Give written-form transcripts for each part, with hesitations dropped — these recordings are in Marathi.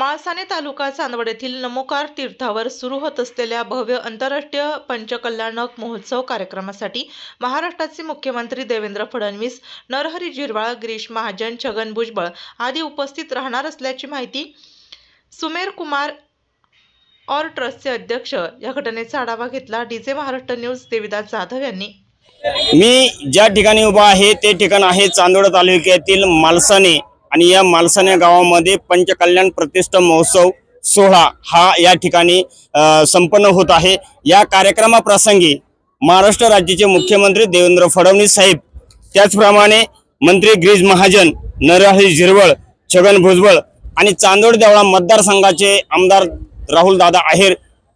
माळसाने तालुका चांदवड येथील नमोकार तीर्थावर सुरू होत असलेल्या भव्य आंतरराष्ट्रीय पंचकल्याणक महोत्सव कार्यक्रमासाठी महाराष्ट्राचे मुख्यमंत्री देवेंद्र फडणवीस, नरहरी झिरवाळ, गिरीश महाजन, छगन भुजबळ आदी उपस्थित राहणार असल्याची माहिती सुमेर कुमार और ट्रस्टचे अध्यक्ष या घटनेचा आढावा घेतला डीजे महाराष्ट्र न्यूज देविदास जाधव यांनी। मी ज्या ठिकाणी उभा आहे ते ठिकाण आहे चांदवड तालुक्यातील मालसाने आणि या मालसाने गावामध्ये पंचकल्याण प्रतिष्ठा महोत्सव सोहळा हा या ठिकाणी संपन्न होत आहे। या कार्यक्रमाप्रसंगी महाराष्ट्र राज्याचे मुख्यमंत्री देवेंद्र फडणवीस साहेब, त्याचप्रमाणे मंत्री गिरीश महाजन, नरहरी झिरवाळ, छगन भुजबळ आणि चांदवड देवळा मतदारसंघाचे आमदार राहुल दादा आहेर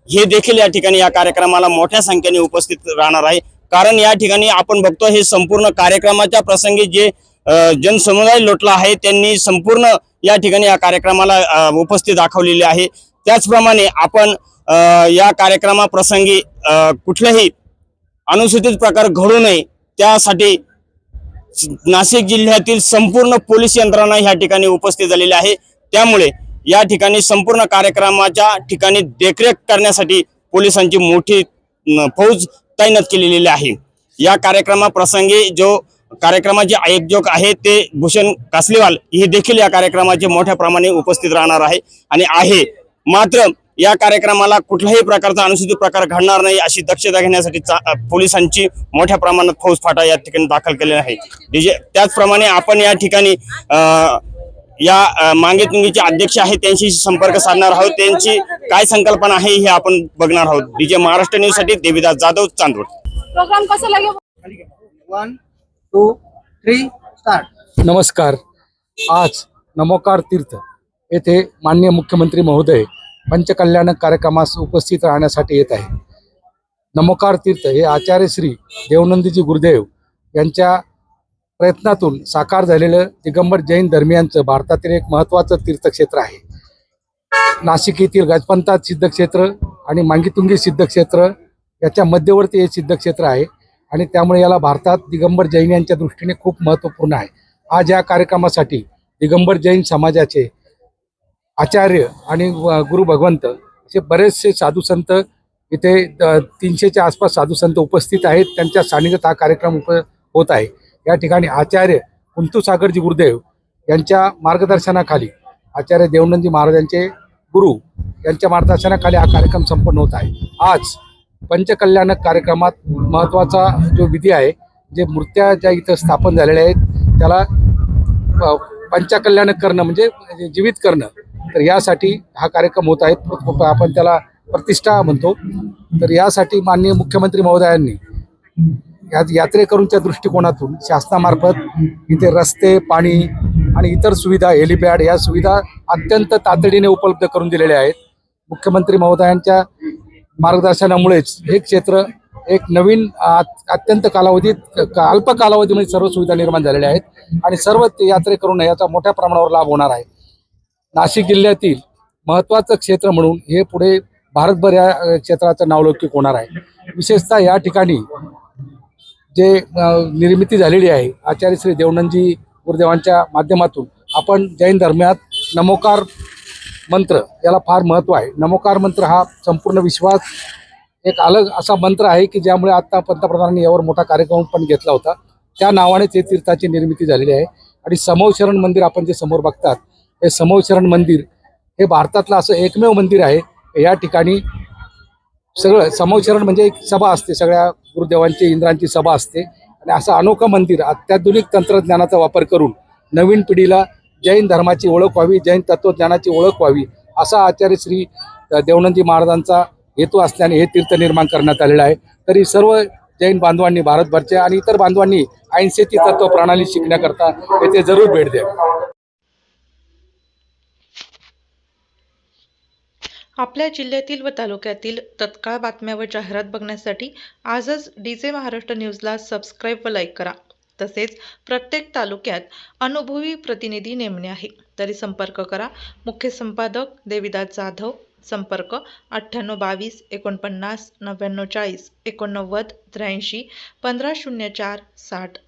हे देखील या ठिकाणी या कार्यक्रमाला मोठ्या संख्येने उपस्थित राहणार आहे। कारण या ठिकाणी आपण बघतो हे संपूर्ण कार्यक्रमाच्या प्रसंगी जे जनसमुदाय लोटला आहे त्यांनी संपूर्ण या ठिकाणी या कार्यक्रमाला उपस्थित दाखवलेले आहे। त्याचप्रमाणे आपण या कार्यक्रमाप्रसंगी कुठलेही अनुचित प्रकार घडू नये त्यासाठी नाशिक जिल्ह्यातील संपूर्ण पोलीस यंत्रणा या ठिकाणी उपस्थित झालेली आहे। त्यामुळे या ठिकाणी संपूर्ण कार्यक्रमाच्या ठिकाणी देखरेख करण्यासाठी पोलिसांची मोठी फौज तैनात केलेली आहे। या कार्यक्रमाप्रसंगी जो कार्यक्रमाचे आयोजक आहेत ते भूषण कासलीवाल हे देखील या कार्यक्रमाचे मोठ्या प्रमाणे उपस्थित राहणार आहे। मात्र या कार्यक्रमाला कुठल्याही प्रकारचा अनुचित प्रकार घडणार नाही अशी दक्षता घेण्यासाठी पोलिसांची मोठ्या प्रमाणात फौज फाटा या ठिकाणी दाखल केलेला आहे। त्याचप्रमाणे आपण या ठिकाणी या मागेतुंगीचे अध्यक्ष आहेत त्यांशी संपर्क साधणार आहोत, त्यांची काय संकल्पना आहे हे आपण बघणार आहोत। डीजे महाराष्ट्र न्यूज साठी देविदास जाधव, चांदवड। प्रोग्राम कसा लगे? 1 2 3 स्टार्ट। नमस्कार। आज नमोकार तीर्थ येथे माननीय मुख्यमंत्री महोदय पंचकल्याणक कार्यक्रमास उपस्थित राहण्यासाठी येत आहे। नमोकार तीर्थ हे आचार्य श्री देवनंदीजी गुरुदेव यांच्या प्रयत्नातून साकार झालेलं दिगंबर जैन धर्मियांचं भारतातील एक महत्त्वाचं तीर्थक्षेत्र आहे। नाशिक येथील गजपंता सिद्धक्षेत्र आणि मांगीतुंगी सिद्धक्षेत्र याच्या मध्यवर्ती हे सिद्धक्षेत्र आहे आणि त्यामुळे याला भारतात दिगंबर जैन यांच्या दृष्टीने खूप महत्त्वपूर्ण आहे। आज या कार्यक्रमासाठी दिगंबर जैन समाजाचे आचार्य आणि गुरु भगवंत असे बरेचसे साधू संत इथे 300च्या आसपास साधू संत उपस्थित आहेत। त्यांच्या सानिध्यात हा कार्यक्रम होत आहे। या ठिकाणी आचार्य कुंतुसागरजी गुरुदेव यांच्या मार्गदर्शनाखाली आचार्य देवनंदी महाराजांचे गुरु यांच्या मार्गदर्शनाखाली हा कार्यक्रम संपन्न होत आहे। आज पंचकल्याणक कार्यक्रमात महत्त्वाचा जो विधी आहे, जे मूर्त्या ज्या इथं स्थापन झालेल्या आहेत त्याला पंचकल्याणक करणं म्हणजे जीवित करणं, तर यासाठी हा कार्यक्रम होत आहे। आपण त्याला प्रतिष्ठा म्हणतो। तर यासाठी माननीय मुख्यमंत्री महोदयांनी यात्रेकरूंच्या दृष्टिकोनातून शासनामार्फत इथे रस्ते, पाणी आणि इतर सुविधा, हेलिपॅड या सुविधा अत्यंत तातडीने उपलब्ध करून दिलेल्या आहेत। मुख्यमंत्री महोदयांच्या मार्गदर्शनामुळेच हे क्षेत्र एक नवीन अत्यंत अल्प कालावधीमध्ये सर्व सुविधा निर्माण झालेल्या आहेत आणि सर्व यात्रेकरूंना याचा मोठ्या प्रमाणावर लाभ होणार आहे। नाशिक जिल्ह्यातील महत्त्वाचं क्षेत्र म्हणून हे पुढे भारतभर या क्षेत्राचं नावलौकिक होणार आहे। विशेषतः या ठिकाणी जे निर्मिती झालेली आहे आचार्य श्री देवनंदजी गुरुदेवांच्या माध्यमातून, आपण जैन धर्मात नमोकार मंत्र याला फार महत्त्व आहे। नमोकार मंत्र हा संपूर्ण विश्वात एक अलग असा मंत्र आहे की ज्यामुळे आता पंतप्रधानांनी यावर मोठा कार्यक्रम पण घेतला होता। त्या नावानेच हे तीर्थाची निर्मिती झालेली आहे। आणि समवशरण मंदिर आपण जे समोर बघतात हे समवशरण मंदिर हे भारतातलं असं एकमेव मंदिर आहे। या ठिकाणी सगळं समवशरण म्हणजे एक सभा असते, सगळ्या गुरुदेवांची इंद्रांची सभा असते आणि असं अनोखं मंदिर अत्याधुनिक तंत्रज्ञानाचा वापर करून नवीन पिढीला जैन धर्माची ओळख व्हावी, जैन तत्वज्ञानाची ओळख व्हावी असा आचार्य श्री देवनंदी महाराजांचा हेतू असल्याने हे तीर्थ निर्माण करण्यात आलेलं आहे। तरी सर्व जैन बांधवांनी, भारतभरच्या आणि इतर बांधवांनी अहिंसेची तत्व प्रणाली शिकण्याकरता येथे जरूर भेट द्यावी। आपल्या जिल्ह्यातील व तालुक्यातील तत्काळ बातम्या व जाहिरात बघण्यासाठी आजच डीजे महाराष्ट्र न्यूजला सबस्क्राईब व लाईक करा। तसेच प्रत्येक तालुक्यात अनुभवी प्रतिनिधी नेमणे आहे, तरी संपर्क करा। मुख्य संपादक देविदास जाधव, संपर्क 9822 49 99 40 89 83 1504 60।